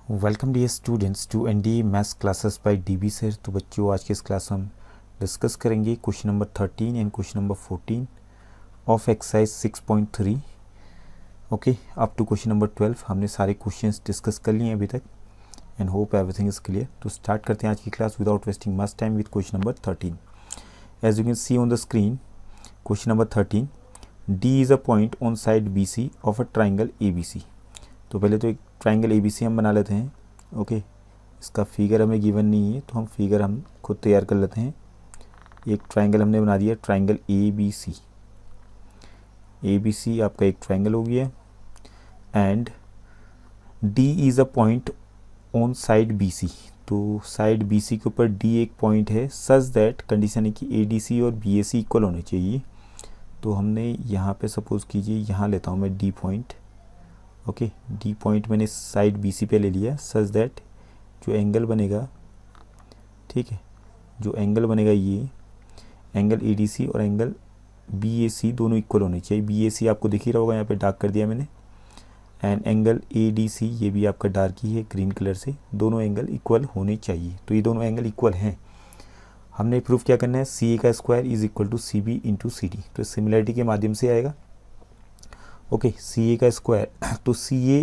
Welcome dear students to ND maths classes by DB sir. तो बच्चों, आज के इस क्लास हम डिस्कस करेंगे question number 13 and question number 14 of exercise 6.3। Okay, up to question number 12 हमने सारे क्वेश्चंस डिस्कस कर लिए हैं अभी तक and hope everything is clear. तो स्टार्ट करते हैं आज की class without wasting much time with question number 13। As you can see on the screen, question number 13, D is a point on side B C of a triangle A B C. तो पहले तो एक triangle A B सी हम बना लेते हैं। Okay, इसका figure हमें गिवन नहीं है तो हम फिगर हम खुद तैयार कर लेते हैं। एक ट्राइंगल हमने बना दिया, triangle A B C. A B C आपका एक ट्राइंगल हो गया and D is a point on side B C. तो साइड बी सी के ऊपर डी एक पॉइंट है सच दैट, कंडीशन है कि ए डी सी और बी ए सी इक्वल होने चाहिए। तो हमने यहाँ पे सपोज कीजिए, यहाँ लेता हूँ मैं D point. Okay, D point मैंने साइड बी सी पे ले लिया सच दैट जो एंगल बनेगा, ठीक है, जो एंगल बनेगा ये एंगल ए डी सी और एंगल बी ए सी दोनों इक्वल होने चाहिए। बी ए सी आपको दिख ही रहा होगा, यहाँ पे डार्क कर दिया मैंने, and angle A D C ये भी आपका डार्क ही है ग्रीन कलर से। दोनों एंगल इक्वल होने चाहिए। तो ये दोनों एंगल इक्वल हैं। हमने प्रूफ क्या करना है, सी ए का square is equal to C B into C D. तो सिमिलरिटी के माध्यम से आएगा। ओके, सी ए का स्क्वायर, तो सी ए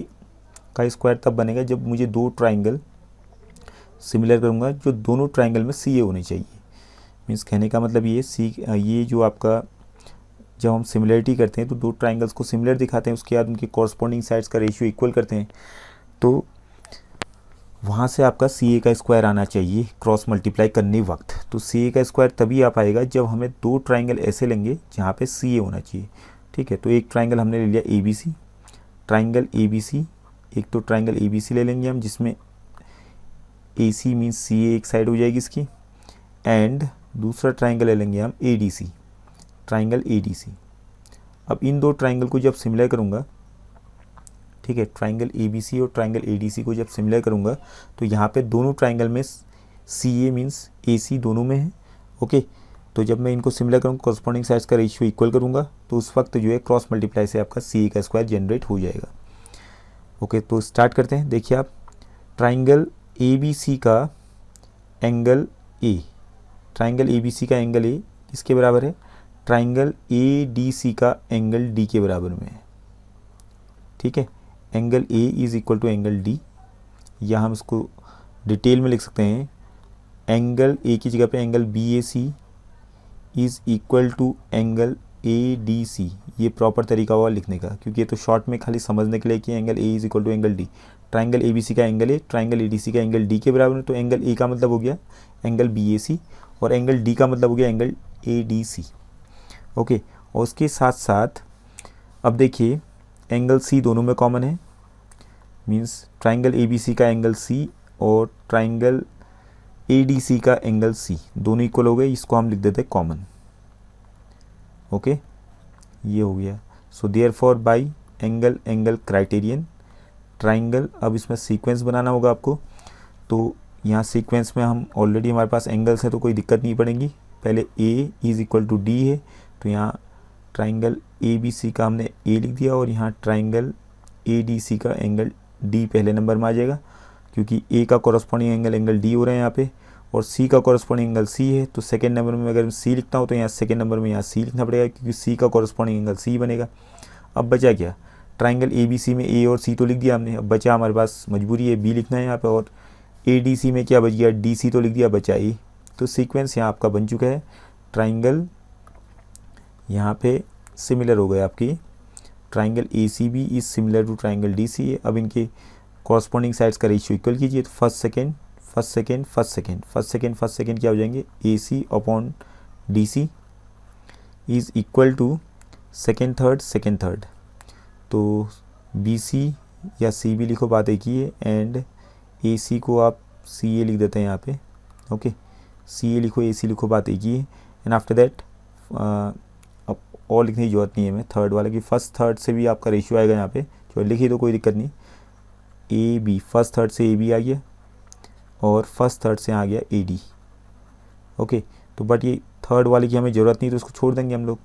का स्क्वायर तब बनेगा जब मुझे दो ट्राइंगल सिमिलर करूँगा जो दोनों ट्राइंगल में सी ए होने चाहिए। मीन्स कहने का मतलब ये जो आपका, जब हम सिमिलरिटी करते हैं तो दो ट्राइंगल्स को सिमिलर दिखाते हैं, उसके बाद उनके कॉरस्पॉन्डिंग साइड्स का रेशियो इक्वल करते हैं, तो वहाँ से आपका सी ए का स्क्वायर आना चाहिए क्रॉस मल्टीप्लाई करने वक्त। तो सी ए का स्क्वायर तभी आ पाएगा जब हमें दो ट्राइंगल ऐसे लेंगे जहाँ पे सी ए होना चाहिए। ठीक है, तो एक ट्राइंगल हमने ले लिया A B C, triangle A B C, एक तो ट्राइंगल ए बी सी ले लेंगे हम जिसमें ए सी मीन्स सी ए एक साइड हो जाएगी इसकी, एंड दूसरा ट्राइंगल ले लेंगे हम A D C, triangle A D C. अब इन दो ट्राइंगल को जब सिमिलर करूँगा, ठीक है, ट्राइंगल ए बी सी और ट्राइंगल ए डी सी को जब सिमिलर करूँगा तो यहाँ पे दोनों ट्राइंगल में सी ए मीन्स ए सी दोनों में है। ओके, तो जब मैं इनको सिमिलर करूँगा, कॉरस्पॉन्डिंग साइड्स का रेशियो इक्वल करूँगा, तो उस वक्त जो है क्रॉस मल्टीप्लाई से आपका सी ए का स्क्वायर जनरेट हो जाएगा। ओके, तो स्टार्ट करते हैं। देखिए आप, ट्राइंगल ए बी सी का angle A, triangle A B C का एंगल ए किसके बराबर है, ट्राइंगल ए डी सी का एंगल डी के बराबर में है। ठीक है, angle A is equal to angle D, या हम इसको डिटेल में लिख सकते हैं, एंगल ए की जगह पे angle B A C is equal to angle A D C. ये प्रॉपर तरीका हुआ लिखने का, क्योंकि ये तो शॉर्ट में खाली समझने के लिए कि angle A is equal to angle D. Triangle A B C का angle A triangle A D C का एंगल डी के बराबर है, तो एंगल ए का मतलब हो गया एंगल बी ए सी और एंगल डी का मतलब हो गया angle A D C. Okay, और उसके साथ साथ अब देखिए एंगल सी दोनों में कॉमन है, means triangle A B C का एंगल सी और ट्राइंगल ए डी सी का एंगल सी दोनों इक्वल हो गए। इसको हम लिख देते हैं कॉमन। ओके, ये हो गया। सो therefore bye angle angle criterion triangle, अब इसमें सीक्वेंस बनाना होगा आपको। तो यहाँ सीक्वेंस में हम ऑलरेडी हमारे पास एंगल्स है तो कोई दिक्कत नहीं पड़ेगी। पहले ए इज इक्वल टू डी है, तो यहाँ ट्राइंगल ए बी सी का हमने ए लिख दिया और यहाँ ट्राइंगल ए डी सी का एंगल डी पहले नंबर में आ जाएगा, क्योंकि ए का कॉरस्पॉन्डिंग एंगल एंगल डी हो रहा है यहाँ पे, और सी का कॉरस्पॉन्डिंग एंगल सी है। तो सेकंड नंबर में अगर सी लिखता हूँ तो यहाँ सेकंड नंबर में यहाँ सी लिखना पड़ेगा, क्योंकि सी का कॉरस्पॉन्डिंग एंगल सी बनेगा। अब बचा क्या, ट्राइंगल ए बी सी में ए और सी तो लिख दिया हमने, अब बचा हमारे पास मजबूरी है बी लिखना है यहाँ पे, और ए डी सी में क्या बच गया, डी सी तो लिख दिया, बचा ए। तो सीक्वेंस यहाँ आपका बन चुका है। ट्राइंगल यहाँ पे सिमिलर हो गए आपकी, triangle A C B is similar to triangle D C है। अब इनके कॉरस्पॉन्डिंग साइड्स का रेशियो इक्वल कीजिए, तो first second first second first second first second first second क्या हो जाएंगे, A C upon D C is equal to second third. तो बी सी या सी बी लिखो, बात एक ही है, एंड ए सी को आप सी ए लिख देते हैं यहाँ पे। ओके, सी ए लिखो, ए सी लिखो, बात एक ही है। एंड आफ्टर दैट अब और लिखने की जरूरत नहीं है मैं थर्ड वाले की, फर्स्ट थर्ड से भी आपका रेशियो आएगा यहाँ पे, जो लिखी तो कोई दिक्कत नहीं। ए बी, फर्स्ट थर्ड से ए बी आ गया और फर्स्ट थर्ड से आ गया ए डी। ओके, तो बट ये थर्ड वाले की हमें ज़रूरत नहीं, तो इसको छोड़ देंगे हम लोग।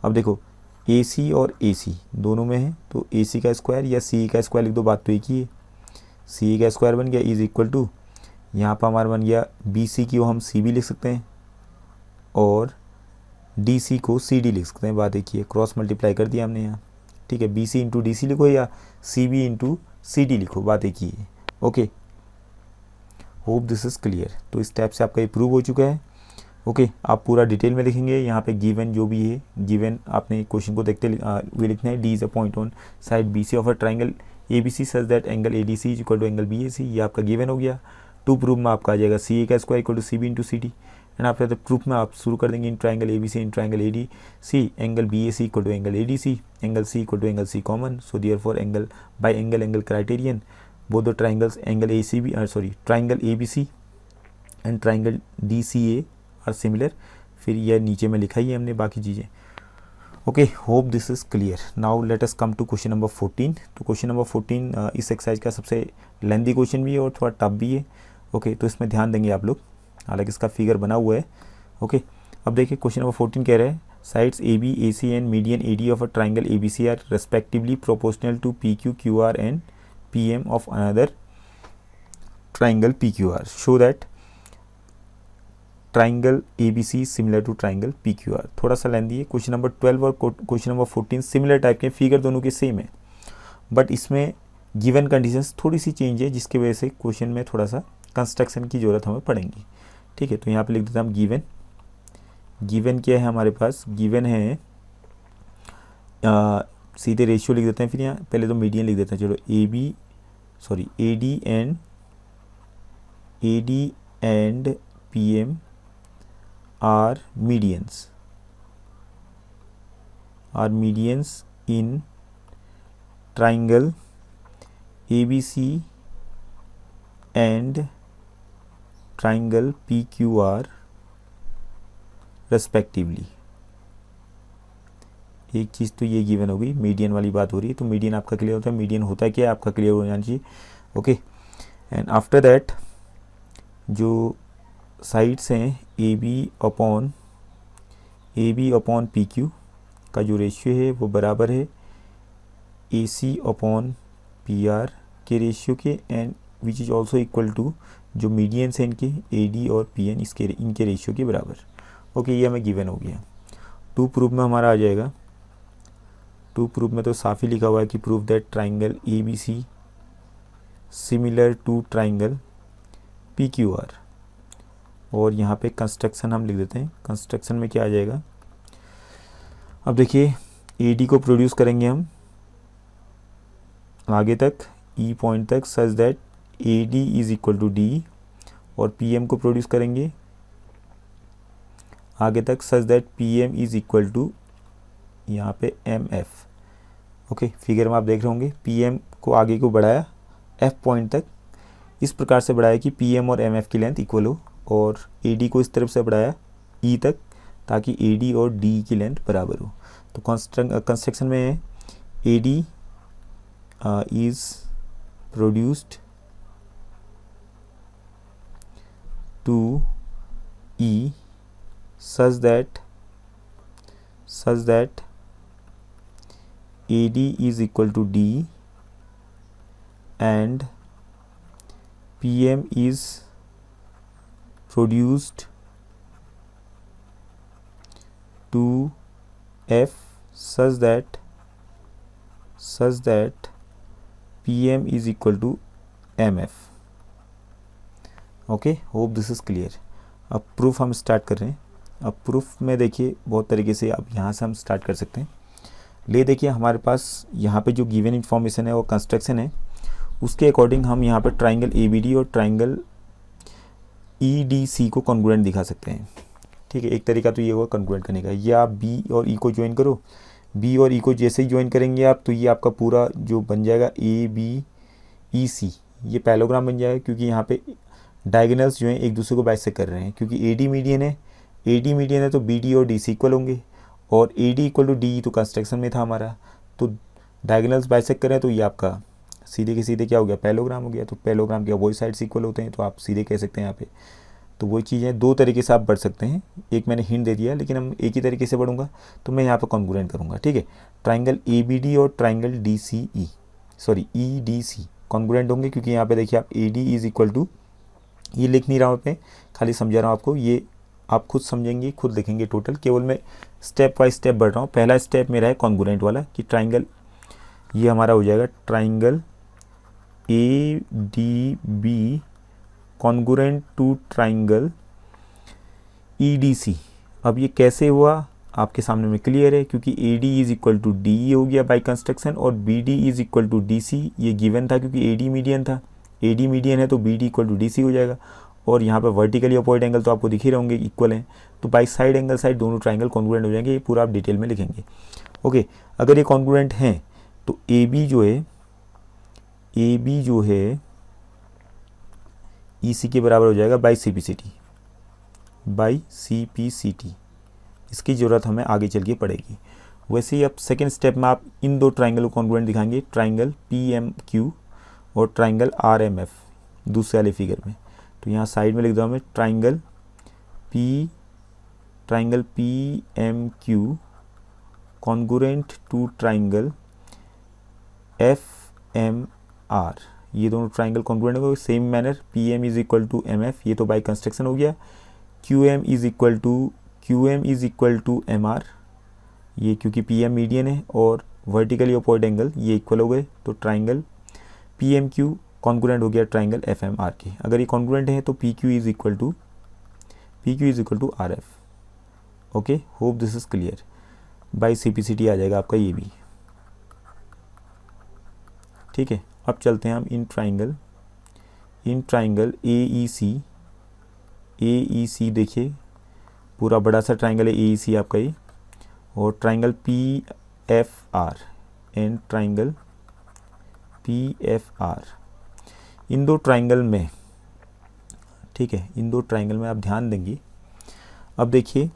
अब देखो ए सी और ए सी दोनों में है, तो ए सी का स्क्वायर या सी का स्क्वायर लिख दो, बात तो एक ही है। सी ए का स्क्वायर बन गया इज इक्वल टू, यहाँ पर हमारा बन गया बी सी की हम सी बी लिख सकते हैं और डी सी को सी डी लिख सकते हैं। बात एक ही है, क्रॉस मल्टीप्लाई कर दिया हमने यहाँ, ठीक है। B C into D C लिखो या C B into C D लिखो, बात एक ही है। Okay, hope this is clear. तो इस टाइप से आपका ये प्रूव हो चुका है। ओके, आप पूरा डिटेल में लिखेंगे। यहाँ पे गिवन जो भी है, गिवन आपने क्वेश्चन को देखते हुए लिखना है। D is a point on side B C of a triangle A B C such that angle A D C is equal to angle B A C, ये आपका गिवन हो गया। टू प्रूफ में आपका आ जाएगा सी ए का square equal to C B into C D. And after the proof में आप शुरू कर देंगे in triangle A B C in triangle A D C angle B A C equal to angle A D C, angle C equal to angle C common, so therefore angle by angle criterion both the triangles angle A C B triangle A B C and triangle D C A R similar. फिर यह नीचे में लिखा ही है हमने बाकी चीज़ें। Okay, hope this is clear. Now let us come to question number 14। तो क्वेश्चन नंबर 14 इस एक्सरसाइज का सबसे लेंदी क्वेश्चन भी है और थोड़ा टफ भी है। ओके, तो इसमें ध्यान देंगे आप लोग, हालांकि इसका फिगर बना हुआ है। ओके, अब देखिए क्वेश्चन नंबर 14 कह रहे हैं sides A B A C and median A D of a triangle A B C are respectively proportional to P Q Q R and P M of another triangle P Q R, show that triangle A B C similar to triangle P Q R. थोड़ा सा lengthy है। Question number 12 और question number 14 similar type के, figure दोनों के same है, but इसमें given conditions थोड़ी सी चेंज है, जिसकी वजह से क्वेश्चन में थोड़ा सा कंस्ट्रक्शन की ज़रूरत हमें पड़ेगी। ठीक है, तो यहाँ पे लिख देते हैं हम गिवन। गिवन क्या है हमारे पास? गिवन है सीधे रेशियो लिख देते हैं, फिर यहाँ पहले तो मीडियन लिख देते हैं। चलो A D and P M are medians in triangle ABC and triangle PQR respectively। एक चीज़ तो ये गिवन हो गई, मीडियन वाली बात हो रही है, तो मीडियन आपका क्लियर होता है। मीडियन होता है क्या, आपका क्लियर हो जाना चाहिए। ओके, एंड आफ्टर दैट जो साइड्स हैं A B upon P Q का जो रेशियो है वो बराबर है A C upon P R के रेशियो के, and which is also equal to जो मीडियंस हैं इनके ए डी और पी एन इनके रेशियो के बराबर। ओके, ये हमें गिवन हो गया। टू प्रूफ में हमारा आ जाएगा, टू प्रूफ में तो साफ ही लिखा हुआ है कि proof that triangle A B C similar to triangle P Q R. और यहाँ पे कंस्ट्रक्शन हम लिख देते हैं। कंस्ट्रक्शन में क्या आ जाएगा? अब देखिए ए डी को प्रोड्यूस करेंगे हम आगे तक ई पॉइंट तक such that A D is equal to D, और पी एम को प्रोड्यूस करेंगे आगे तक such that P M is equal to यहाँ पे एम एफ। ओके, फिगर में आप देख रहे होंगे पी एम को आगे को बढ़ाया एफ पॉइंट तक, इस प्रकार से बढ़ाया कि पी एम और एम एफ की लेंथ इक्वल हो, और ए डी को इस तरफ से बढ़ाया ई तक ताकि ए डी और डी की लेंथ बराबर हो। तो कंस्ट्रक्शन में A D is produced to E such that A D is equal to D and P M is produced to F such that PM is equal to MF। Okay, hope this is clear. अब proof हम start कर रहे हैं। अब proof में देखिए बहुत तरीके से अब यहाँ से हम स्टार्ट कर सकते हैं। ले देखिए हमारे पास यहाँ पे जो गिवन इंफॉर्मेशन है वो कंस्ट्रक्शन है, उसके अकॉर्डिंग हम यहाँ पे ट्राइंगल ए बी डी और ट्राइंगल ई डी सी को कॉन्ग्रुएंट दिखा सकते हैं। ठीक है, एक तरीका तो ये होगा कॉन्ग्रुएंट करने का, ये आप बी और ई को ज्वाइन करो। बी और ई को जैसे ही ज्वाइन करेंगे आप, तो ये आपका पूरा जो बन जाएगा ए बी ई सी, ये पैलोग्राम बन जाएगा, क्योंकि यहाँ पे डायगोनल्स जो हैं एक दूसरे को बाइसेक्ट कर रहे हैं। क्योंकि ए डी मीडियन है तो बी डी और डी सी इक्वल होंगे, और A D equal to D तो कंस्ट्रक्शन में था हमारा, तो डायगोनल्स बाइसेक्ट कर रहे हैं, तो ये आपका सीधे के सीधे क्या हो गया, पैलोग्राम हो गया। तो पैलोग्राम के वही साइड्स इक्वल होते हैं, तो आप सीधे कह सकते हैं यहाँ पे। तो वही चीज़ें दो तरीके से आप बढ़ सकते हैं, एक मैंने हिंट दे दिया, लेकिन हम एक ही तरीके से बढ़ूंगा, तो मैं यहाँ पे कॉन्ग्रुएंट करूँगा। ठीक है, ट्राइंगल ए बी डी और triangle D C E, sorry E D C, congruent होंगे, क्योंकि यहाँ पे देखिए आप AD इज इक्वल टू, ये लिख नहीं रहा हूँ मैं, खाली समझा रहा हूँ आपको, ये आप खुद समझेंगे, खुद लिखेंगे टोटल, केवल मैं स्टेप बाय स्टेप बढ़ रहा हूँ। पहला स्टेप मेरा है कॉन्ग्रुएंट वाला कि ट्राइंगल, ये हमारा हो जाएगा triangle ADB congruent to triangle EDC। अब ये कैसे हुआ आपके सामने में क्लियर है, क्योंकि AD is equal to DE हो गया बाय कंस्ट्रक्शन, और BD is equal to DC, ये गिवन था क्योंकि AD मीडियन था, AD मीडियन है तो BD इक्वल टू DC हो जाएगा। और यहाँ पे वर्टिकली अपोजिट एंगल तो आपको दिख ही रहेंगे इक्वल हैं, तो बाई साइड एंगल साइड दोनों ट्राइंगल कॉन्ग्रुएंट हो जाएंगे। ये पूरा आप डिटेल में लिखेंगे। ओके, अगर ये कॉन्ग्रुएंट हैं तो AB जो है EC के बराबर हो जाएगा बाई CPCT। इसकी ज़रूरत हमें आगे चल के पड़ेगी। वैसे ही अब सेकेंड स्टेप में आप इन दो ट्राइंगल को कॉन्ग्रुएंट दिखाएंगे, ट्राइंगल PMQ और ट्राइंगल RMF दूसरे वाले फिगर में। तो यहाँ साइड में लिख दो हमें triangle PMQ congruent to triangle FMR। ये दोनों ट्राइंगल कॉन्ग्रुएंट हो गए same manner, PM is equal to MF, ये तो बाई कंस्ट्रक्शन हो गया। QM is equal to MR, ये क्योंकि PM मीडियन है और वर्टिकली अपोजिट एंगल ये इक्वल हो गए, तो ट्राइंगल PMQ कॉन्ग्रुएंट हो गया ट्राइंगल FMR के। अगर ये कॉन्ग्रुएंट है तो PQ is equal to RF। Okay, hope this is clear. By CPCT आ जाएगा आपका ये भी, ठीक है। अब चलते हैं हम इन ट्राइंगल AEC देखिए, पूरा बड़ा सा ट्राइंगल है AEC आपका ये, और triangle PFR and triangle PFR, इन दो ट्राइंगल में, ठीक है, इन दो ट्राइंगल में आप ध्यान देंगे। अब देखिए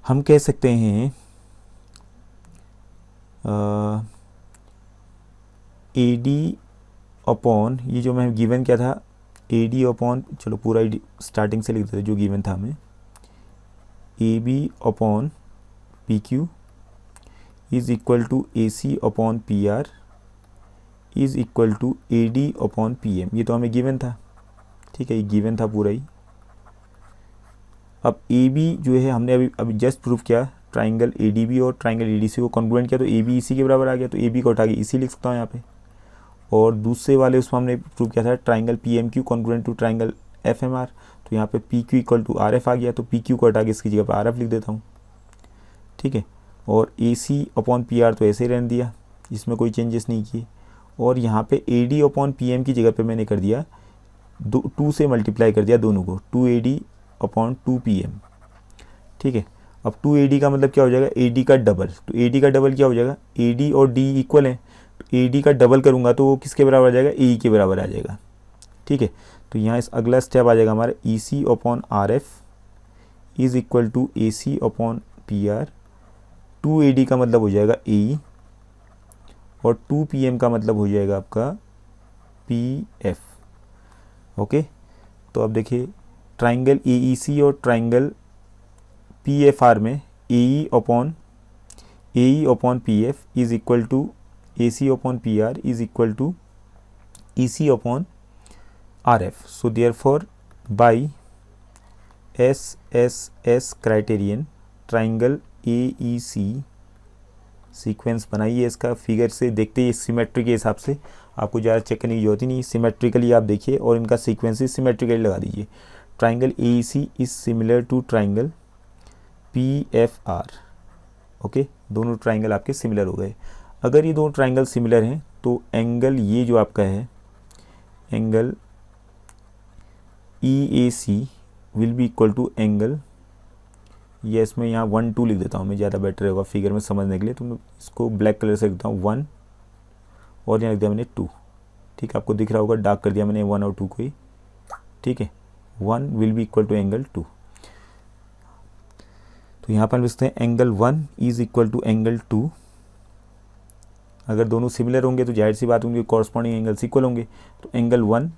हम कह सकते हैं AD अपॉन, ये जो मैं गिवन क्या था, AD अपॉन, चलो पूरा स्टार्टिंग से लिख देते जो गिवन था हमें, AB upon PQ is equal to AC upon PR is equal to AD upon PM। ये तो हमें गिवन था, ठीक है, ये गिवन था पूरा ही। अब AB जो है हमने अभी जस्ट प्रूव किया, ट्राइंगल ADB और ट्राइंगल ADC को कॉन्ग्रुएंट किया, तो AB EC के बराबर आ गया, तो AB को उठा के EC लिख सकता हूँ यहाँ पे। और दूसरे वाले उसमें हमने प्रूव किया था triangle PMQ congruent to triangle FMR, तो यहाँ पे PQ इक्वल टू RF आ गया, तो PQ को हटा के इसकी जगह पर RF लिख देता हूँ, ठीक है। और AC अपॉन PR तो ऐसे ही रहने दिया, इसमें कोई चेंजेस नहीं किए। और यहाँ पे AD अपॉन PM की जगह पे मैंने कर दिया 2 से मल्टीप्लाई कर दिया दोनों को, 2AD अपॉन 2PM, ठीक है। अब 2AD का मतलब क्या हो जाएगा, AD का डबल, तो AD का डबल क्या हो जाएगा, AD और D इक्वल है, तो AD का डबल करूँगा तो वो किसके बराबर आ जाएगा, AE के बराबर आ जाएगा, ठीक है। तो यहाँ इस अगला स्टेप आ जाएगा हमारा EC upon RF is equal to AC upon PR, 2AD का मतलब हो जाएगा AE और 2PM का मतलब हो जाएगा आपका PF। ओके, तो अब देखिए ट्राइंगल AEC और ट्राइंगल PFR में AE upon PF is equal to AC upon PR is equal to EC upon RF। So therefore by SSS criterion triangle AEC sequence बनाइए, इसका फिगर से देखते ही सिमेट्री के हिसाब से, आपको ज़्यादा चेक करने की जरूरत ही नहीं, सिमेट्रिकली आप देखिए और इनका सीक्वेंस सिमेट्रिकली लगा दीजिए। Triangle AEC is similar to triangle PFR। Okay, दोनों ट्राइंगल आपके सिमिलर हो गए। अगर ये दोनों ट्राइंगल सिमिलर हैं तो एंगल ये जो आपका है angle EAC will be equal to angle, ये इसमें यहाँ 1 2 लिख देता हूँ मैं, ज़्यादा बेटर होगा फिगर में समझने के लिए, तो मैं इसको ब्लैक कलर से लिखता हूँ 1 और यहाँ लिख दिया मैंने 2, ठीक है, आपको दिख रहा होगा डार्क कर दिया मैंने 1 और 2 को ही, ठीक है। 1 will be equal to angle 2, तो यहाँ पर लिखते हैं angle 1 is equal to angle 2। अगर दोनों सिमिलर होंगे तो जाहिर सी बात होंगी कॉरस्पॉन्डिंग एंगल्स इक्वल होंगे, तो एंगल 1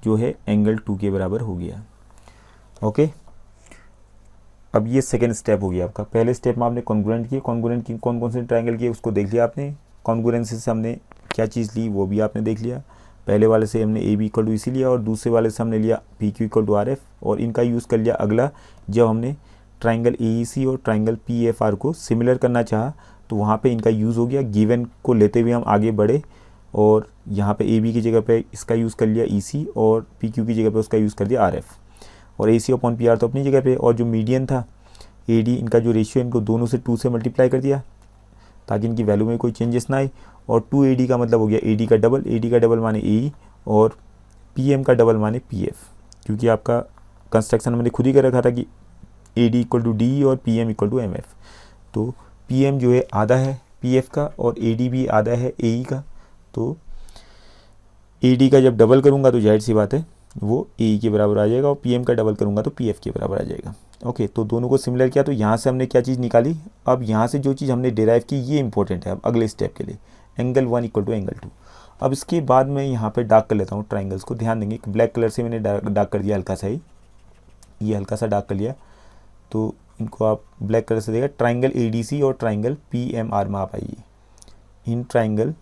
जो है एंगल 2 के बराबर हो गया। ओके, अब ये सेकेंड स्टेप हो गया आपका। पहले स्टेप में आपने कॉन्ग्रुएंट किए, कॉन्ग्रुएंट की कौन कौन से ट्राइंगल किए उसको देख लिया आपने, कॉन्ग्रुएंसी से हमने क्या चीज़ ली वो भी आपने देख लिया। पहले वाले से हमने ए बी इक्वल टू इसी लिया और दूसरे वाले से हमने लिया P Q equal to R F, और इनका यूज़ कर लिया अगला जब हमने ट्राइंगल ए ई सी और ट्राइंगल पी एफ आर को सिमिलर करना चाहा तो वहाँ पे इनका यूज़ हो गया। गिवन को लेते हुए हम आगे बढ़े और यहाँ पे ए बी की जगह पे इसका यूज़ कर लिया ई सी और पी क्यू की जगह पे उसका यूज़ कर दिया आर एफ, और ए सी अपॉन पी आर तो अपनी जगह पे, और जो मीडियन था ए डी इनका जो रेशियो इनको दोनों से 2 से मल्टीप्लाई कर दिया ताकि इनकी वैल्यू में कोई चेंजेस ना आए, और 2 ए डी का मतलब हो गया ए डी का डबल, ए डी का डबल माने ए ई और पी एम का डबल माने पी एफ, क्योंकि आपका कंस्ट्रक्शन मैंने खुद ही कर रखा था कि A D equal to D और P M equal to M F. तो पी एम जो है आधा है पी एफ का और ए डी भी आधा है ए ई का, तो ए डी का जब डबल करूँगा तो जाहिर सी बात है वो ए ई के बराबर आ जाएगा, और पी एम का डबल करूँगा तो पी एफ के बराबर आ जाएगा। ओके, तो दोनों को सिमिलर किया तो यहाँ से हमने क्या चीज़ निकाली। अब यहाँ से जो चीज़ हमने डिराइव की ये इंपॉर्टेंट है अब अगले स्टेप के लिए, एंगल 1 इक्वल टू एंगल 2। अब इसके बाद मैं यहाँ पे डार्क कर लेता हूँ ट्राइंगल्स को, ध्यान देंगे ब्लैक कलर से मैंने डार्क कर दिया हल्का सा ही, ये हल्का सा डार्क कर लिया, तो इनको आप ब्लैक कलर से देखा ट्राइंगल ए डी सी और ट्राइंगल पी एम आर में आप आइए। इन triangle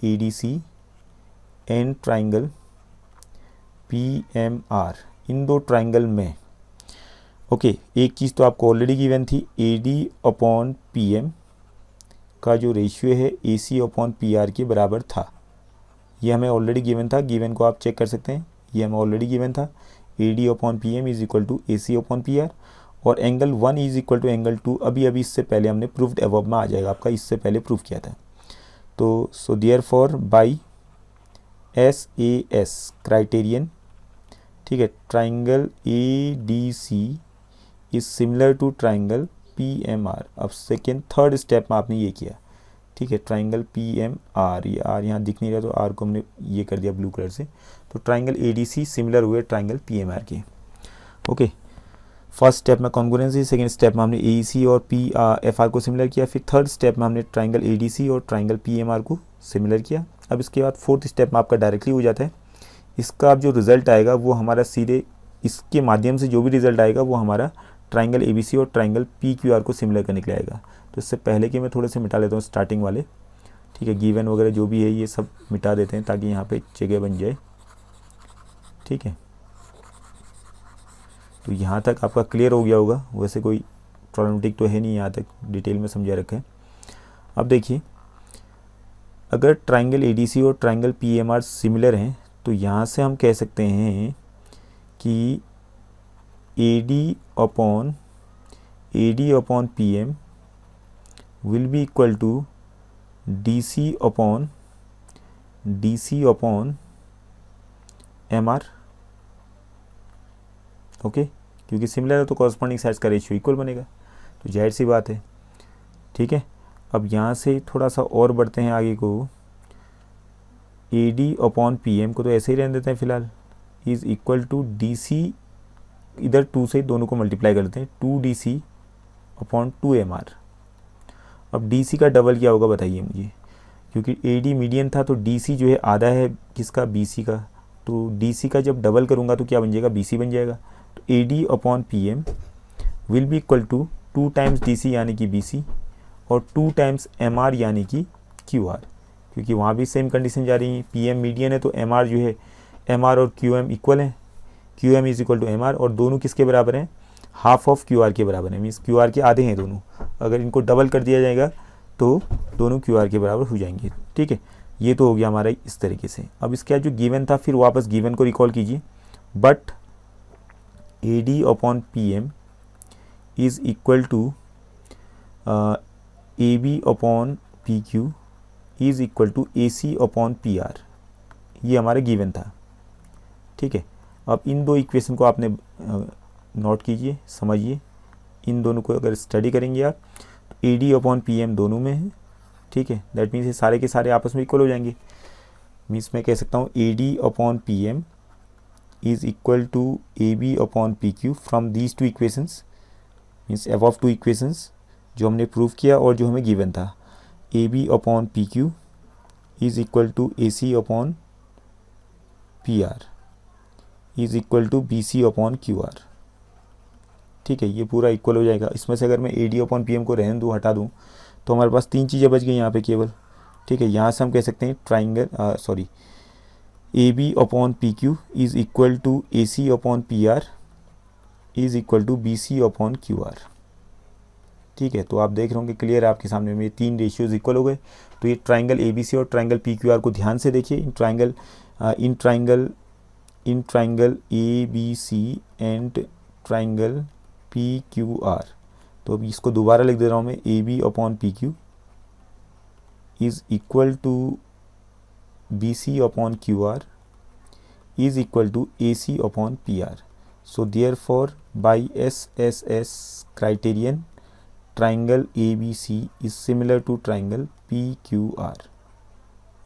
A D C and triangle P M R, इन दो ट्राइंगल में ओके एक चीज़ तो आपको ऑलरेडी गिवन थी, A D upon P M का जो रेशियो है A C upon P R के बराबर था, ये हमें ऑलरेडी गिवन था, गिवन को आप चेक कर सकते हैं, ये हमें ऑलरेडी गिवन था, A D upon P M is equal to A C upon P R, और angle 1 is equal to angle 2 अभी इससे पहले हमने प्रूव्ड अबव में आ जाएगा आपका, इससे पहले प्रूव किया था। तो so therefore by S A S criterion, ठीक है, triangle A D C is similar to triangle P M R. अब सेकेंड थर्ड स्टेप में आपने ये किया, ठीक है, ट्राइंगल पी एम आर, ये आर यहाँ दिख नहीं रहा तो आर को हमने ये कर दिया ब्लू कलर से, तो triangle A D C similar हुए ट्राइंगल पी एम आर के। ओके, फर्स्ट स्टेप में कॉन्ग्रुएंसी, सेकेंड स्टेप में हमने ए ई सी और पी एफ आर को सिमिलर किया, फिर थर्ड स्टेप में हमने ट्राइंगल ए डी सी और ट्राइंगल पी एम आर को सिमिलर किया। अब इसके बाद फोर्थ स्टेप में आपका डायरेक्टली हो जाता है, इसका अब जो रिजल्ट आएगा वो हमारा सीधे इसके माध्यम से जो भी रिजल्ट आएगा वो हमारा ट्राइंगल ए बी सी और ट्राइंगल पी क्यू आर को सिमिलर करने के लिए आएगा। तो इससे पहले कि मैं थोड़े से मिटा लेता हूँ स्टार्टिंग वाले, ठीक है, गिवन वगैरह जो भी है ये सब मिटा देते हैं ताकि यहाँ पे जगह बन जाए, ठीक है। तो यहाँ तक आपका क्लियर हो गया होगा, वैसे कोई प्रॉब्लमेटिक तो है नहीं, यहाँ तक डिटेल में समझा रखा है। अब देखिए अगर ट्राइंगल ए डी सी और triangle P M R similar हैं तो यहाँ से हम कह सकते हैं कि A D upon P M will be equal to D C upon M R, okay, क्योंकि सिमिलर है तो कॉरस्पॉन्डिंग साइड्स का रेशियो इक्वल बनेगा, तो जाहिर सी बात है, ठीक है। अब यहाँ से थोड़ा सा और बढ़ते हैं आगे को, A D upon P M को तो ऐसे ही रहने देते हैं फिलहाल, is equal to D C, इधर 2 से दोनों को मल्टीप्लाई करते हैं, 2 D C upon 2 M R. अब डी सी का डबल क्या होगा बताइए मुझे, क्योंकि ए डी मीडियन था तो डी सी जो है आधा है किसका, बी सी का, तो डी सी का जब डबल करूँगा तो क्या बन जाएगा, बी सी बन जाएगा। तो A D upon P M will be equal to 2 times D C यानी कि बी सी और 2 टाइम्स एम आर यानी कि क्यू आर, क्योंकि वहाँ भी सेम कंडीशन जा रही है, पी एम मीडियन है तो एम आर जो है, एम आर और क्यू एम इक्वल है, Q M is equal to M R, और दोनों किसके बराबर हैं, हाफ ऑफ क्यू आर के बराबर है, मीन्स क्यू आर के आधे हैं दोनों, अगर इनको डबल कर दिया जाएगा तो दोनों क्यू आर के बराबर हो जाएंगे, ठीक है। ये तो हो गया हमारा इस तरीके से। अब इसका जो गिवन था फिर वापस गिवन को रिकॉल कीजिए, but A D upon P M is equal to A B upon P Q is equal to A C upon P R, ये हमारा गिवन था, ठीक है। अब इन दो इक्वेशन को आपने नोट कीजिए, समझिए, इन दोनों को अगर स्टडी करेंगे आप तो A D upon P M दोनों में है, ठीक है, दैट मीन्स ये सारे के सारे आपस में इक्वल हो जाएंगे, मीन्स मैं कह सकता हूँ A D upon P M is equal to A B upon P Q from these 2 equations, means above 2 equations जो हमने प्रूव किया और जो हमें गिवन था, A B upon P Q is equal to A C upon P R is equal to B C upon Q R, ठीक है, ये पूरा इक्वल हो जाएगा। इसमें से अगर मैं A D upon P M को रहने दूँ, हटा दूँ, तो हमारे पास 3 चीज़ें बच गई यहाँ पे केवल, ठीक है, यहाँ से हम कह सकते हैं triangle A B upon P Q is equal to A C upon P R is equal to B C upon Q R. ठीक है, तो आप देख रहे होंगे क्लियर है आपके सामने में, ये तीन रेशियोज इक्वल हो गए। तो ये ट्राइंगल ए बी सी और ट्राइंगल पी क्यू आर को ध्यान से देखिए। In triangle A B C and triangle P Q R, तो अभी इसको दोबारा लिख दे रहा हूँ मैं, A B upon P Q is equal to B C upon Q R is equal to AC upon PR. So therefore by SSS criterion triangle ABC is similar to triangle PQR.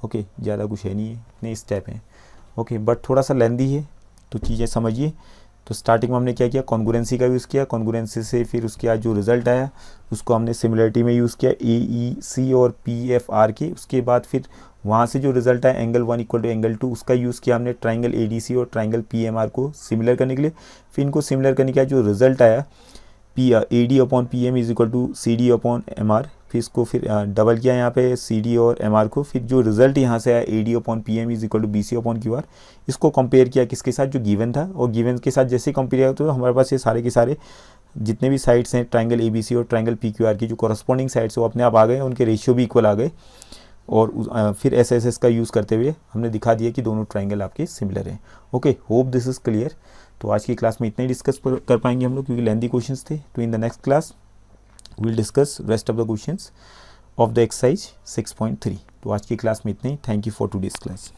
Okay, ज़्यादा कुछ है नहीं है, इतने step हैं। Okay, but थोड़ा सा lengthy है, तो चीज़ें समझिए। तो स्टार्टिंग में हमने क्या किया, कॉन्ग्रुएंसी का यूज़ किया, कॉन्ग्रुएंसी से फिर उसके बाद जो रिजल्ट आया उसको हमने सिमिलरिटी में यूज़ किया AEC और PFR के। उसके बाद फिर वहाँ से जो रिजल्ट आया एंगल 1 इक्वल टू एंगल 2, उसका यूज़ किया हमने ट्राइंगल ADC और ट्राइंगल PMR को सिमिलर करने के लिए। फिर इनको सिमिलर करने के बाद जो रिजल्ट आया AD upon PM is equal to CD upon MR, फिर इसको फिर डबल किया यहाँ पे CD और MR को। फिर जो रिजल्ट यहाँ से आया AD upon PM is equal to BC upon QR, इसको कंपेयर किया किसके साथ, जो गिवन था, और गिवन के साथ जैसे कंपेयर किया तो हमारे पास ये सारे के सारे जितने भी साइड्स हैं ट्राइंगल ABC और ट्राइंगल PQR की जो कॉरस्पॉन्डिंग साइड्स वो अपने आप आ गए, उनके रेशियो भी इक्वल आ गए। और फिर SSS का यूज़ करते हुए हमने दिखा दिया कि दोनों ट्राइंगल आपके सिमिलर हैं। Okay, hope this is clear. तो आज की क्लास में इतना ही डिस्कस कर पाएंगे हम लोग, क्योंकि लेंथी क्वेश्चंस थे। तो in the next class we'll discuss rest of the questions of the exercise 6.3. तो आज की क्लास में इतना ही। Thank you for today's class.